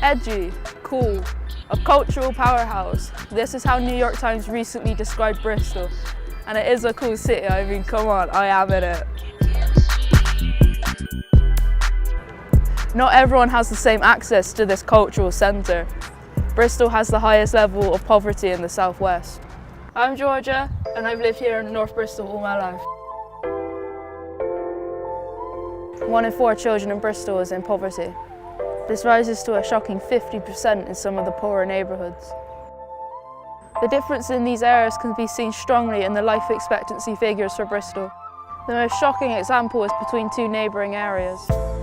Edgy, cool, a cultural powerhouse. This is how New York Times recently described Bristol. And it is a cool city, I mean, come on, I am in it. Not everyone has the same access to this cultural centre. Bristol has the highest level of poverty in the southwest. I'm Georgia, and I've lived here in North Bristol all my life. 1 in 4 children in Bristol is in poverty. This rises to a shocking 50% in some of the poorer neighbourhoods. The difference in these areas can be seen strongly in the life expectancy figures for Bristol. The most shocking example is between 2 neighbouring areas,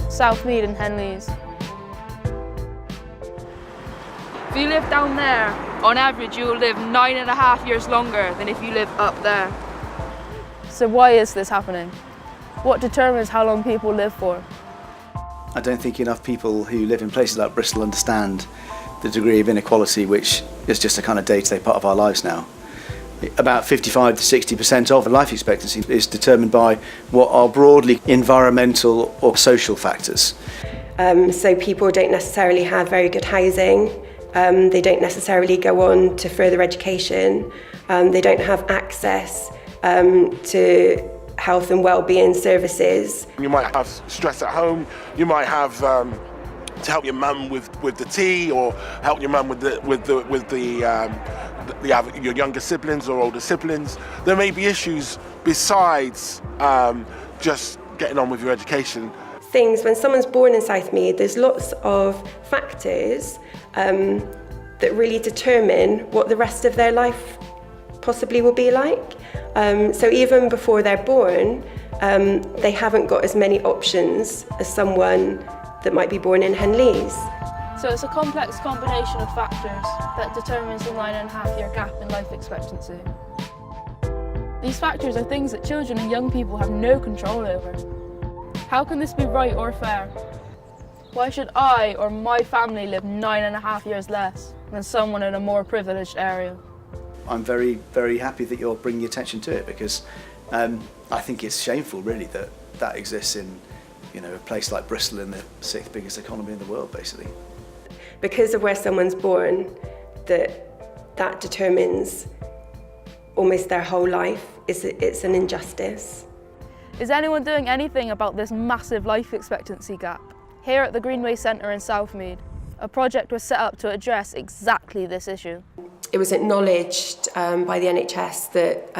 Southmead and Henleys. If you live down there, on average you will live 9.5 years longer than if you live up there. So why is this happening? What determines how long people live for? I don't think enough people who live in places like Bristol understand the degree of inequality which is just a kind of day-to-day part of our lives now. About 55 to 60% of life expectancy is determined by what are broadly environmental or social factors. So people don't necessarily have very good housing, they don't necessarily go on to further education, they don't have access to health and well-being services. You might have stress at home, you might have to help your mum with the tea, or help your mum with your younger siblings or older siblings. There may be issues besides just getting on with your education. When someone's born in Southmead, there's lots of factors that really determine what the rest of their life possibly will be like. So even before they're born, they haven't got as many options as someone that might be born in Henleys. So it's a complex combination of factors that determines the 9.5-year gap in life expectancy. These factors are things that children and young people have no control over. How can this be right or fair? Why should I or my family live 9.5 years less than someone in a more privileged area? I'm very, very happy that you're bringing attention to it, because I think it's shameful really that exists in a place like Bristol, in the 6th biggest economy in the world basically. Because of where someone's born, that determines almost their whole life. It's an injustice. Is anyone doing anything about this massive life expectancy gap? Here at the Greenway Centre in Southmead, a project was set up to address exactly this issue. It was acknowledged by the NHS that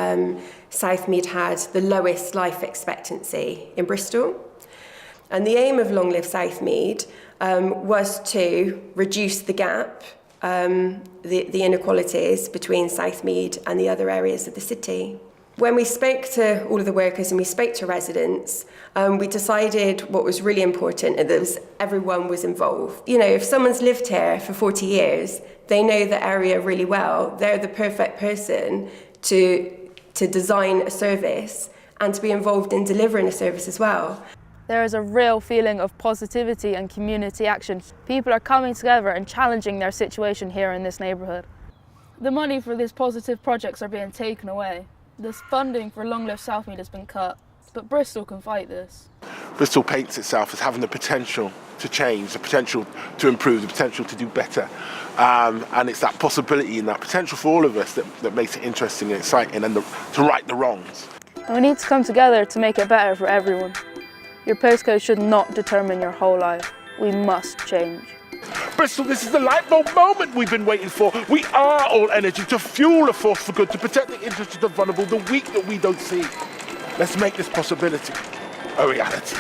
Southmead had the lowest life expectancy in Bristol. And the aim of Long Live Southmead was to reduce the gap, the inequalities between Southmead and the other areas of the city. When we spoke to all of the workers and we spoke to residents, we decided what was really important, and that was everyone was involved. If someone's lived here for 40 years, they know the area really well. They're the perfect person to design a service and to be involved in delivering a service as well. There is a real feeling of positivity and community action. People are coming together and challenging their situation here in this neighbourhood. The money for these positive projects are being taken away. This funding for Long Live Southmead has been cut, but Bristol can fight this. Bristol paints itself as having the potential to change, the potential to improve, the potential to do better. And it's that possibility and that potential for all of us that makes it interesting and exciting, and to right the wrongs. And we need to come together to make it better for everyone. Your postcode should not determine your whole life. We must change. Bristol, this is the light bulb moment we've been waiting for. We are all energy to fuel a force for good, to protect the interests of the vulnerable, the weak that we don't see. Let's make this possibility a reality.